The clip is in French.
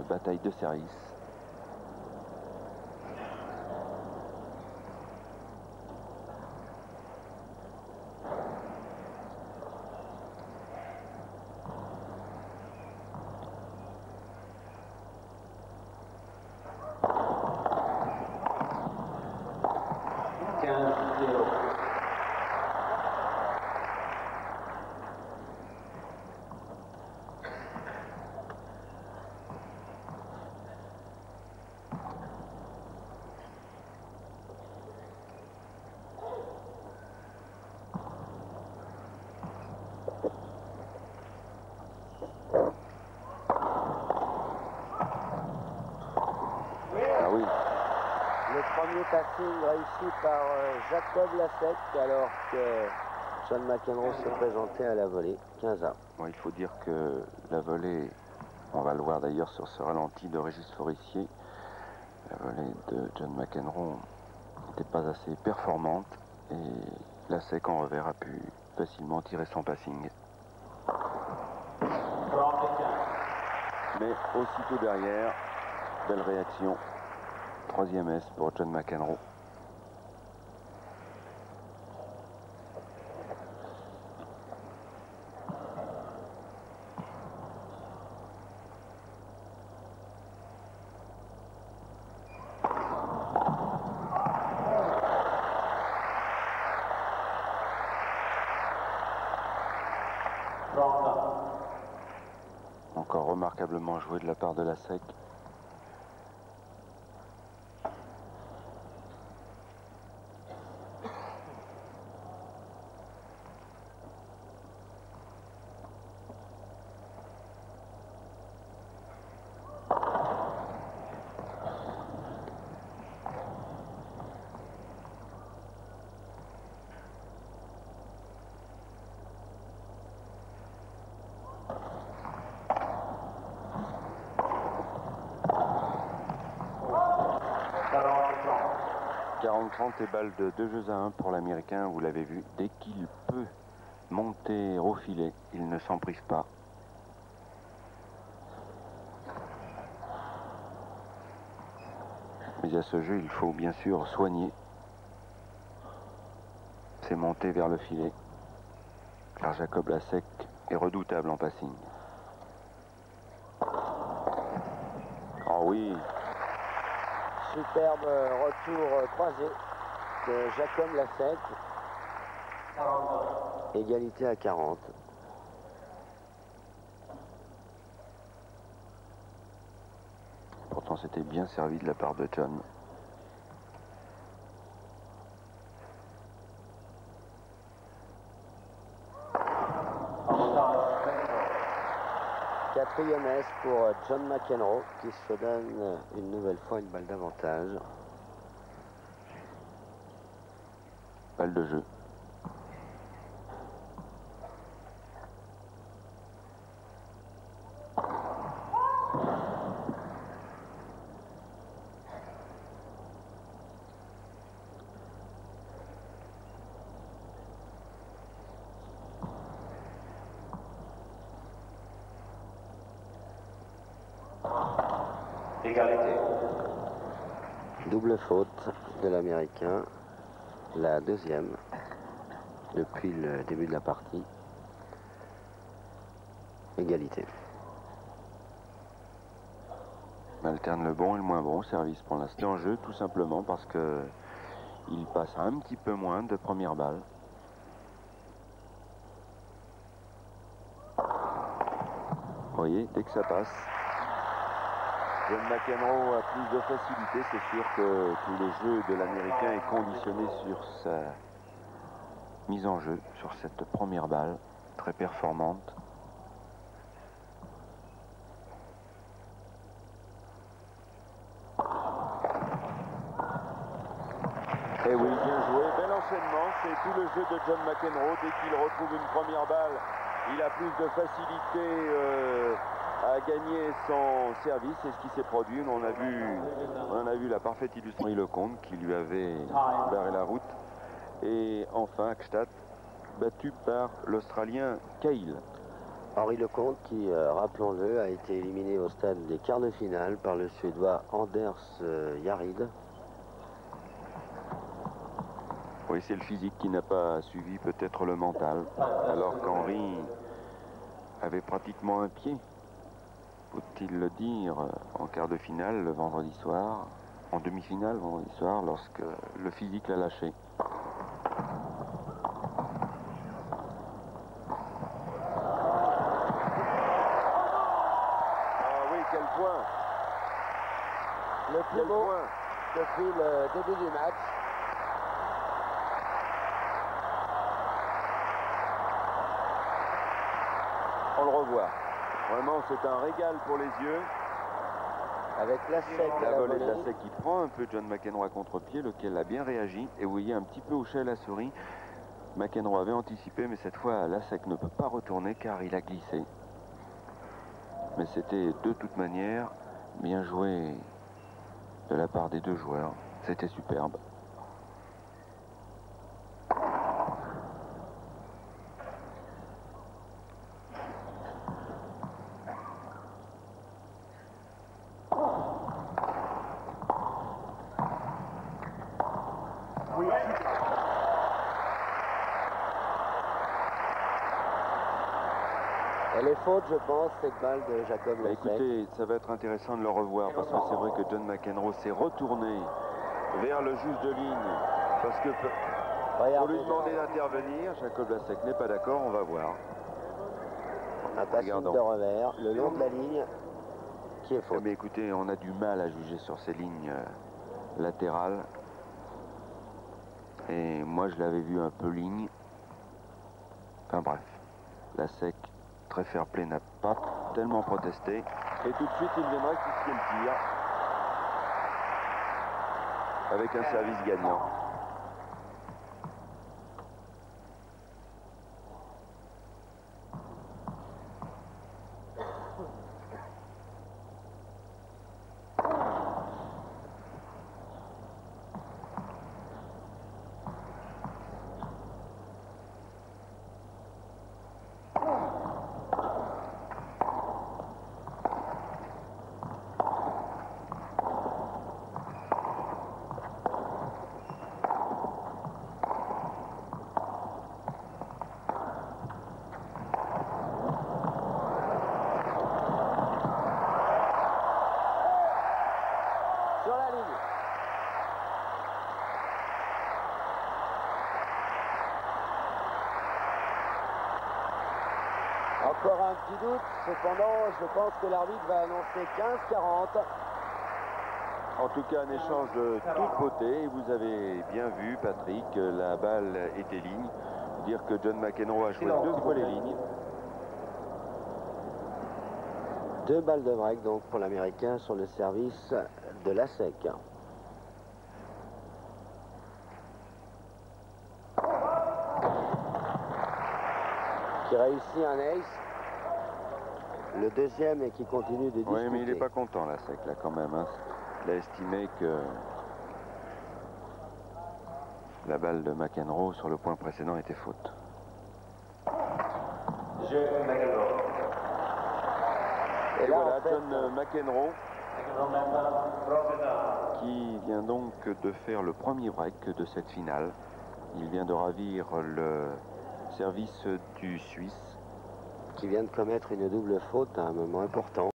bataille de service. Le premier passing réussi par Jacob Lasek alors que John McEnroe se présentait à la volée. 15-1. Bon, il faut dire que la volée, on va le voir d'ailleurs sur ce ralenti de Régis Forissier, la volée de John McEnroe n'était pas assez performante et Lasek en revers a pu facilement tirer son passing. Mais aussitôt derrière, belle réaction. 3e S pour John McEnroe. Encore remarquablement joué de la part de Lasek. Et balle de 2-1 pour l'Américain, vous l'avez vu, dès qu'il peut monter au filet, il ne s'emprise pas. Mais à ce jeu, il faut bien sûr soigner ces montées vers le filet, car Jacob Lasek est redoutable en passing. Oh oui! Superbe retour croisé de Jacob Lasek. Égalité à 40. Pourtant, c'était bien servi de la part de John. Quatrième S pour John McEnroe qui se donne une nouvelle fois une balle d'avantage. Balle de jeu. Égalité. Double faute de l'Américain, la deuxième depuis le début de la partie. Égalité. On alterne le bon et le moins bon service pour l'instant en jeu, tout simplement parce que il passe un petit peu moins de première balle. Vous voyez, dès que ça passe, John McEnroe a plus de facilité. C'est sûr que tout le jeu de l'Américain est conditionné sur sa mise en jeu, sur cette première balle, très performante. Et oui, bien joué, bel enchaînement, c'est tout le jeu de John McEnroe. Dès qu'il retrouve une première balle, il a plus de facilité à gagner son service. C'est ce qui s'est produit. On en a vu la parfaite illustration Lecomte qui lui avait barré la route. Et enfin, Hackstadt, battu par l'Australien Cahill. Henri Lecomte qui, rappelons-le, a été éliminé au stade des quarts de finale par le Suédois Anders Yarid. Oui, c'est le physique qui n'a pas suivi peut-être le mental, alors qu'Henri avait pratiquement un pied, faut-il le dire, en quart de finale le vendredi soir, en demi-finale vendredi soir, lorsque le physique l'a lâché. Ah oui, quel point! Le plus beau depuis le début du match. On le revoit. Vraiment, c'est un régal pour les yeux. Avec Lasek à La la volée de volée. Lasek qui prend un peu John McEnroe à contre-pied, lequel a bien réagi. Et vous voyez un petit peu hoché la souris. McEnroe avait anticipé, mais cette fois, Lasek ne peut pas retourner car il a glissé. Mais c'était de toute manière bien joué de la part des deux joueurs. C'était superbe. Elle est faute, je pense, cette balle de Jacob Lasek. Écoutez, ça va être intéressant de le revoir parce que c'est vrai que John McEnroe s'est retourné vers le juge de ligne parce que pour lui demander d'intervenir, Jacob Lasek n'est pas d'accord, on va voir. Un passing de revers, le long de la ligne, qui est faute. Mais écoutez, on a du mal à juger sur ces lignes latérales. Et moi, je l'avais vu un peu ligne. Enfin bref, Lasek, très fair-play, n'a pas tellement protesté. Et tout de suite, il viendra rectifier le tir avec un service gagnant. Sur la ligne. Encore un petit doute, cependant, je pense que l'arbitre va annoncer 15-40. En tout cas, un échange de toute beauté. Vous avez bien vu, Patrick, la balle était ligne. Dire que John McEnroe a joué deux fois les lignes. 2 balles de break donc pour l'Américain sur le service de Lasek. Qui réussit un ace. Le deuxième et qui continue de discuter. Oui, mais il n'est pas content, Lasek, là, quand même. Hein. Il a estimé que la balle de McEnroe sur le point précédent était faute. Et là, voilà en fait, John McEnroe qui vient donc de faire le premier break de cette finale. Il vient de ravir le service du Suisse. Qui vient de commettre une double faute à un moment important.